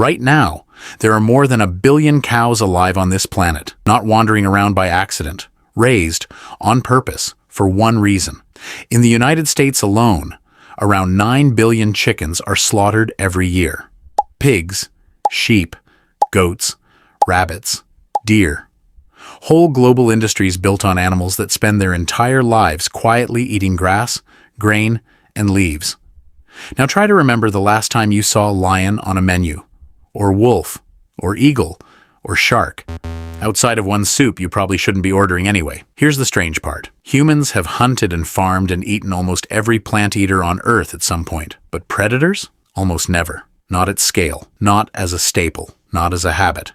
Right now, there are more than 1 billion cows alive on this planet, not wandering around by accident, raised on purpose for one reason. In the United States alone, around 9 billion chickens are slaughtered every year. Pigs, sheep, goats, rabbits, deer. Whole global industries built on animals that spend their entire lives quietly eating grass, grain, and leaves. Now try to remember the last time you saw a lion on a menu, or wolf, or eagle, or shark. Outside of one soup you probably shouldn't be ordering anyway. Here's the strange part. Humans have hunted and farmed and eaten almost every plant eater on Earth at some point, but predators? Almost never. Not at scale, not as a staple, not as a habit.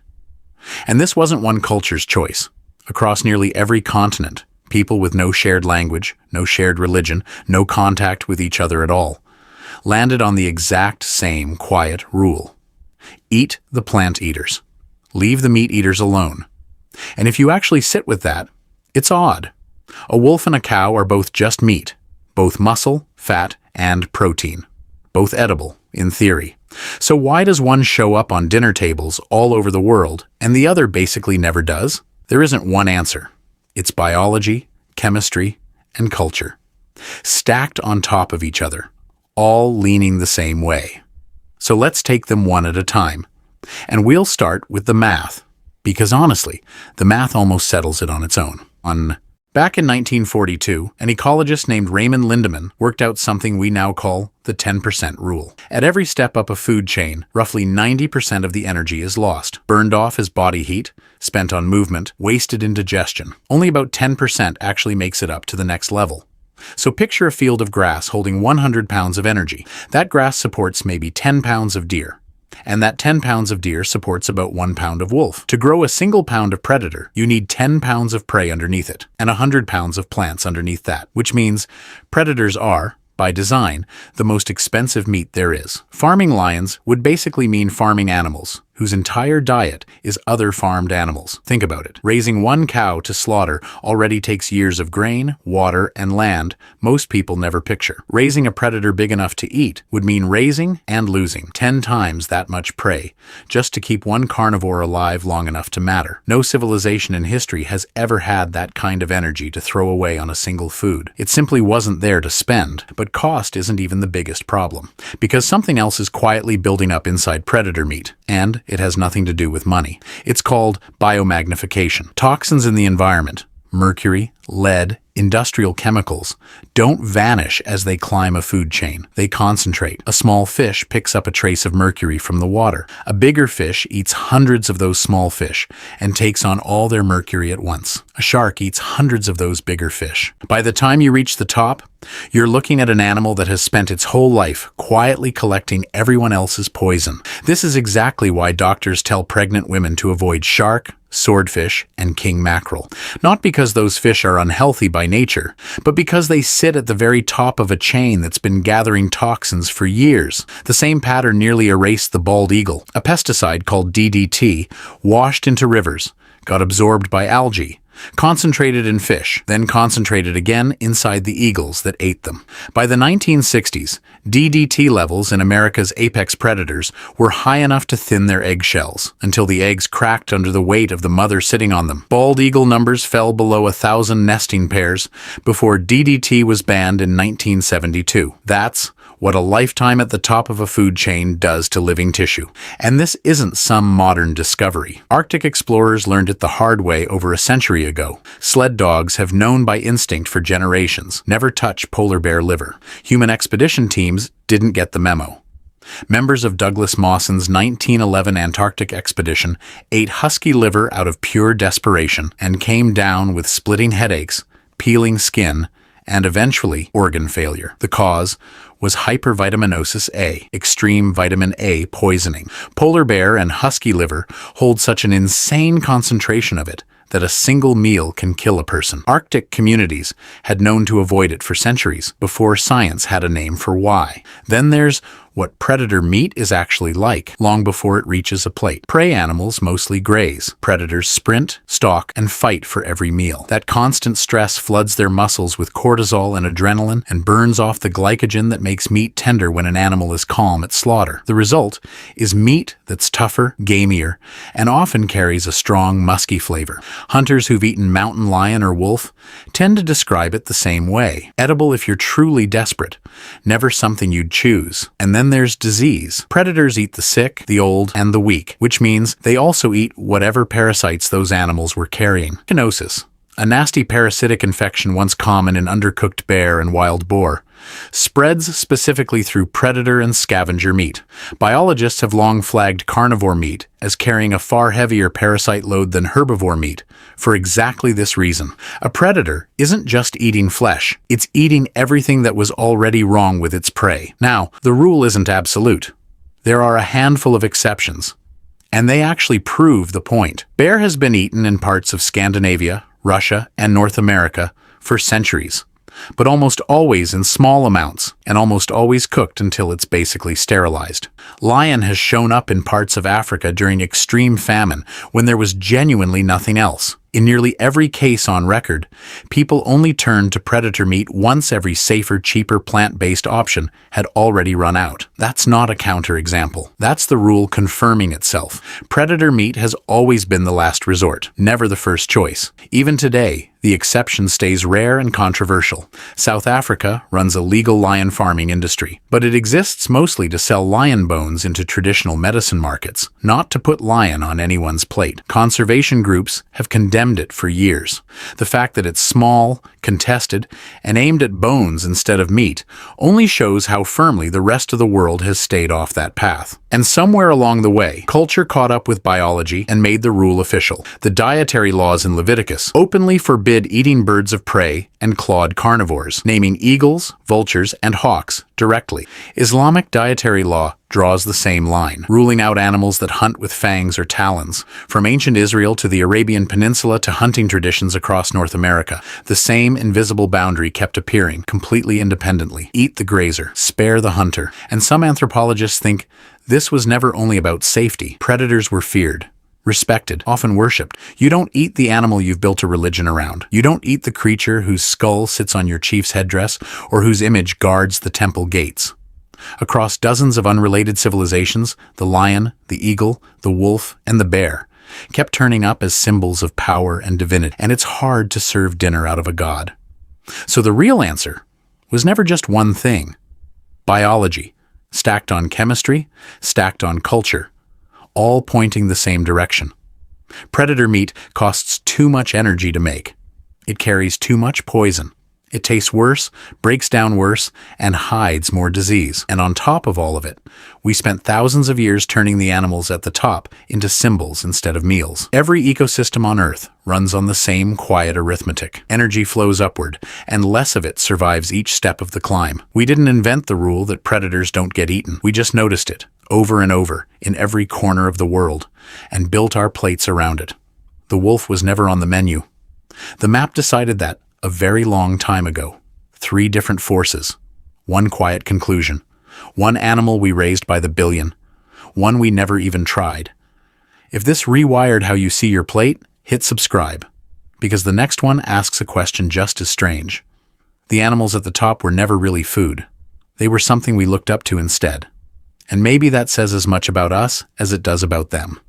And this wasn't one culture's choice. Across nearly every continent, people with no shared language, no shared religion, no contact with each other at all, landed on the exact same quiet rule. Eat the plant eaters. Leave the meat eaters alone. And if you actually sit with that, it's odd. A wolf and a cow are both just meat, both muscle, fat, and protein, both edible, in theory. So why does one show up on dinner tables all over the world and the other basically never does? There isn't one answer. It's biology, chemistry, and culture, stacked on top of each other, all leaning the same way. So let's take them one at a time. And we'll start with the math, because honestly, the math almost settles it on its own. Back in 1942, an ecologist named Raymond Lindemann worked out something we now call the 10% rule. At every step up a food chain, roughly 90% of the energy is lost, burned off as body heat, spent on movement, wasted in digestion. Only about 10% actually makes it up to the next level. So picture a field of grass holding 100 pounds of energy. That grass supports maybe 10 pounds of deer. And that 10 pounds of deer supports about 1 pound of wolf. To grow a single pound of predator, you need 10 pounds of prey underneath it, and 100 pounds of plants underneath that, which means predators are, by design, the most expensive meat there is. Farming lions would basically mean farming animals, whose entire diet is other farmed animals. Think about it. Raising one cow to slaughter already takes years of grain, water, and land most people never picture. Raising a predator big enough to eat would mean raising and losing 10 times that much prey, just to keep one carnivore alive long enough to matter. No civilization in history has ever had that kind of energy to throw away on a single food. It simply wasn't there to spend, but cost isn't even the biggest problem, because something else is quietly building up inside predator meat, and it has nothing to do with money. It's called biomagnification. Toxins in the environment, mercury, lead, industrial chemicals, don't vanish as they climb a food chain. They concentrate. A small fish picks up a trace of mercury from the water. A bigger fish eats hundreds of those small fish and takes on all their mercury at once. A shark eats hundreds of those bigger fish. By the time you reach the top, you're looking at an animal that has spent its whole life quietly collecting everyone else's poison. This is exactly why doctors tell pregnant women to avoid shark, swordfish, and king mackerel. Not because those fish are unhealthy by nature, but because they sit at the very top of a chain that's been gathering toxins for years. The same pattern nearly erased the bald eagle. A pesticide called DDT washed into rivers, got absorbed by algae, concentrated in fish, then concentrated again inside the eagles that ate them. By the 1960s, DDT levels in America's apex predators were high enough to thin their eggshells, until the eggs cracked under the weight of the mother sitting on them. Bald eagle numbers fell below 1,000 nesting pairs before DDT was banned in 1972. That's what a lifetime at the top of a food chain does to living tissue. And this isn't some modern discovery. Arctic explorers learned it the hard way over a century ago. Sled dogs have known by instinct for generations, never touch polar bear liver. Human expedition teams didn't get the memo. Members of Douglas Mawson's 1911 Antarctic expedition ate husky liver out of pure desperation and came down with splitting headaches, peeling skin, and eventually organ failure. The cause was hypervitaminosis A, extreme vitamin A poisoning. Polar bear and husky liver hold such an insane concentration of it that a single meal can kill a person. Arctic communities had known to avoid it for centuries before science had a name for why. Then there's what predator meat is actually like, long before it reaches a plate. Prey animals mostly graze. Predators sprint, stalk, and fight for every meal. That constant stress floods their muscles with cortisol and adrenaline and burns off the glycogen that makes meat tender when an animal is calm at slaughter. The result is meat that's tougher, gamier, and often carries a strong, musky flavor. Hunters who've eaten mountain lion or wolf tend to describe it the same way. Edible if you're truly desperate, never something you'd choose. And then there's disease. Predators eat the sick, the old, and the weak, which means they also eat whatever parasites those animals were carrying. Zoonosis, a nasty parasitic infection once common in undercooked bear and wild boar, spreads specifically through predator and scavenger meat. Biologists have long flagged carnivore meat as carrying a far heavier parasite load than herbivore meat for exactly this reason. A predator isn't just eating flesh, it's eating everything that was already wrong with its prey. Now, the rule isn't absolute. There are a handful of exceptions, and they actually prove the point. Bear has been eaten in parts of Scandinavia, Russia, and North America for centuries, but almost always in small amounts and almost always cooked until it's basically sterilized. Lion has shown up in parts of Africa during extreme famine when there was genuinely nothing else. In nearly every case on record, people only turned to predator meat once every safer, cheaper plant-based option had already run out. That's not a counterexample. That's the rule confirming itself. Predator meat has always been the last resort, never the first choice. Even today, the exception stays rare and controversial. South Africa runs a legal lion farming industry, but it exists mostly to sell lion bones into traditional medicine markets, not to put lion on anyone's plate. Conservation groups have condemned it for years. The fact that it's small, contested, and aimed at bones instead of meat only shows how firmly the rest of the world has stayed off that path. And somewhere along the way, culture caught up with biology and made the rule official. The dietary laws in Leviticus openly forbid eating birds of prey and clawed carnivores, naming eagles, vultures, and hawks directly. Islamic dietary law draws the same line, ruling out animals that hunt with fangs or talons. From ancient Israel to the Arabian Peninsula to hunting traditions across North America, the same invisible boundary kept appearing, completely independently. Eat the grazer, spare the hunter. And some anthropologists think this was never only about safety. Predators were feared, respected, often worshipped. You don't eat the animal you've built a religion around. You don't eat the creature whose skull sits on your chief's headdress or whose image guards the temple gates. Across dozens of unrelated civilizations, the lion, the eagle, the wolf, and the bear kept turning up as symbols of power and divinity, and it's hard to serve dinner out of a god. So the real answer was never just one thing. Biology, stacked on chemistry, stacked on culture, all pointing the same direction. Predator meat costs too much energy to make. It carries too much poison. It tastes worse, breaks down worse, and hides more disease. And on top of all of it, we spent thousands of years turning the animals at the top into symbols instead of meals. Every ecosystem on Earth runs on the same quiet arithmetic. Energy flows upward, and less of it survives each step of the climb. We didn't invent the rule that predators don't get eaten. We just noticed it, over and over, in every corner of the world, and built our plates around it. The wolf was never on the menu. The map decided that a very long time ago. 3 different forces. 1 quiet conclusion. 1 animal we raised by the billion. 1 we never even tried. If this rewired how you see your plate, hit subscribe, because the next one asks a question just as strange. The animals at the top were never really food. They were something we looked up to instead. And maybe that says as much about us as it does about them.